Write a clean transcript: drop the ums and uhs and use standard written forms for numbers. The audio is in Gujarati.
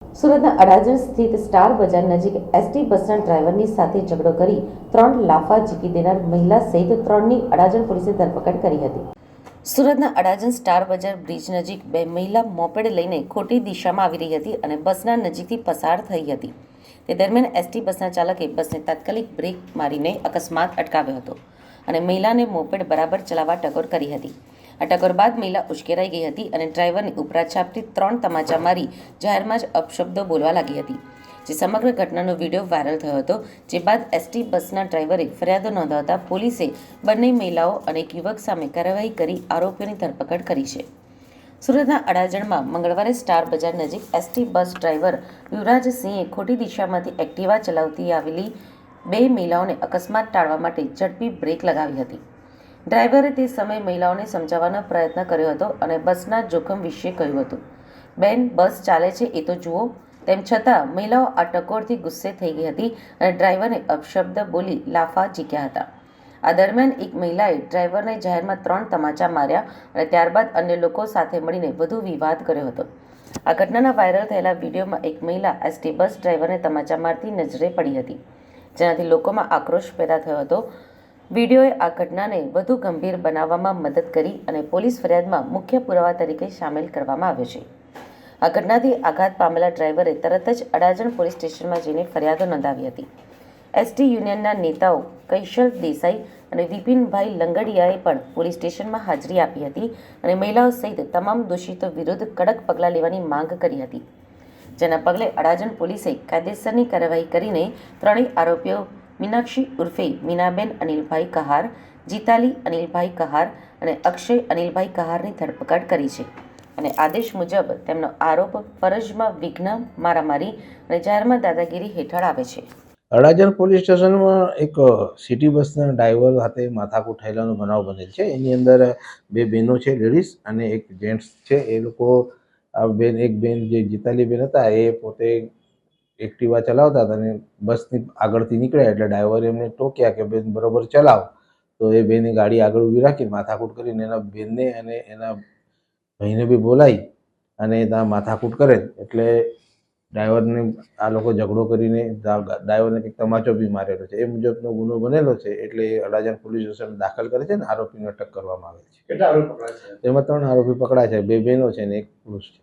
સુરતના અડાજણ સ્થિત સ્ટાર બજાર નજીક એસટી બસના ડ્રાઈવરની સાથે ઝઘડો કરી 3 લાફા ઝીકી દેનાર મહિલા સહિત 3ની અડાજણ પોલીસે ધરપકડ કરી હતી. સુરતના અડાજણ સ્ટાર બજાર બ્રિજ નજીક બે મહિલા મોપેડ લઈને ખોટી દિશામાં આવી રહી હતી અને બસના નજીકથી પસાર થઈ હતી. તે દરમિયાન એસટી બસના ચાલકે બસને તાત્કાલિક બ્રેક મારીને અકસ્માત અટકાવ્યો હતો અને મહિલાને મોપેડ બરાબર ચલાવવા ટકોર કરી હતી. આ ટકોર બાદ મહિલા ઉશ્કેરાઈ ગઈ હતી અને ડ્રાઈવરની ઉપરા છાપથી 3 તમાચા મારી જાહેરમાં જ અપશબ્દો બોલવા લાગી હતી. જે સમગ્ર ઘટનાનો વિડીયો વાયરલ થયો હતો. જે બાદ એસટી બસના ડ્રાઈવરે ફરિયાદ નોંધાવતા પોલીસે બંને મહિલાઓ અને એક યુવક સામે કાર્યવાહી કરી આરોપીઓની ધરપકડ કરી છે. સુરતના અડાજણમાં મંગળવારે સ્ટાર બજાર નજીક એસટી બસ ડ્રાઈવર યુવરાજસિંહે ખોટી દિશામાંથી એક્ટિવા ચલાવતી આવેલી બે મહિલાઓને અકસ્માત ટાળવા માટે ઝડપી બ્રેક લગાવી હતી. ડ્રાઈવરે તે સમયે મહિલાઓને સમજાવવાનો પ્રયત્ન કર્યો હતો અને બસના જોખમ વિશે કહ્યું હતું. બેન, બસ ચાલે છે એ તો જુઓ. તેમ છતાં મહિલાઓ આ ટકોરથી ગુસ્સે થઈ ગઈ હતી અને ડ્રાઈવરને અપશબ્દ બોલી લાફા ઝીક્યા હતા. આ દરમિયાન એક મહિલાએ ડ્રાઈવરને જાહેરમાં 3 તમાચા માર્યા અને ત્યારબાદ અન્ય લોકો સાથે મળીને વધુ વિવાદ કર્યો હતો. આ ઘટનાના વાયરલ થયેલા વિડીયોમાં એક મહિલા એસટી બસ ડ્રાઈવરને તમાચા મારતી નજરે પડી હતી, જેનાથી લોકોમાં આક્રોશ પેદા થયો હતો. વિડીયોએ આ ઘટનાને વધુ ગંભીર બનાવવામાં મદદ કરી અને પોલીસ ફરિયાદમાં મુખ્ય પુરાવા તરીકે સામેલ કરવામાં આવ્યો છે. આ ઘટનાથી આઘાત પામેલા ડ્રાઈવરે તરત જ અડાજણ પોલીસ સ્ટેશનમાં જઈને ફરિયાદ નોંધાવી હતી. એસટી યુનિયનના નેતાઓ કૈશલ દેસાઈ અને વિપિનભાઈ લંગડિયાએ પણ પોલીસ સ્ટેશનમાં હાજરી આપી હતી અને મહિલાઓ સહિત તમામ દોષિતો વિરુદ્ધ કડક પગલાં લેવાની માંગ કરી હતી. જેના પગલે અડાજણ પોલીસે કાયદેસરની કાર્યવાહી કરીને ત્રણેય આરોપીઓ મીનાક્ષી ઉર્ફે મીનાબેન અનિલભાઈ કહાર, જીતાલી અનિલભાઈ કહાર અને અક્ષય અનિલભાઈ કહારની ધરપકડ કરી છે અને આદેશ મુજબ તેમનો આરોપ ફરજમાં વિઘ્ન, મારામારી અને જાહેરમાં દાદાગીરી હેઠળ આવે છે. અડાજણ પોલીસ સ્ટેશનમાં એક સિટી બસના ડ્રાઈવર સાથે માથાકૂટ થયેલાનો બનાવ બનેલ છે. એની અંદર બે બહેનો છે, લેડીઝ, અને એક જેન્ટ્સ છે. એ લોકો એક બેન જે જીતાલી બેન હતા એ પોતે એક્ટિવા ચલાવતા હતા અને બસની આગળથી નીકળ્યા એટલે ડ્રાઈવરે એમને ટોક્યા કે બેન બરોબર ચલાવ. તો એ બેને ગાડી આગળ ઊભી રાખી માથાકૂટ કરીને એના બેનને અને એના ભાઈને બી બોલાવી અને ત્યાં માથાકૂટ કરેલ. એટલે ડ્રાઈવરને આ લોકો ઝઘડો કરીને ડ્રાઈવરને કંઈક તમાચો બી મારેલો છે. એ મુજબનો ગુનો બનેલો છે. એટલે અડાજણ પોલીસ સ્ટેશન દાખલ કરે છે ને આરોપીને અટક કરવામાં આવે છે. કેટલા આરોપી પકડાયા છે? એમાં 3 આરોપી પકડાય છે. 2 બહેનો છે અને 1 પુરુષ છે.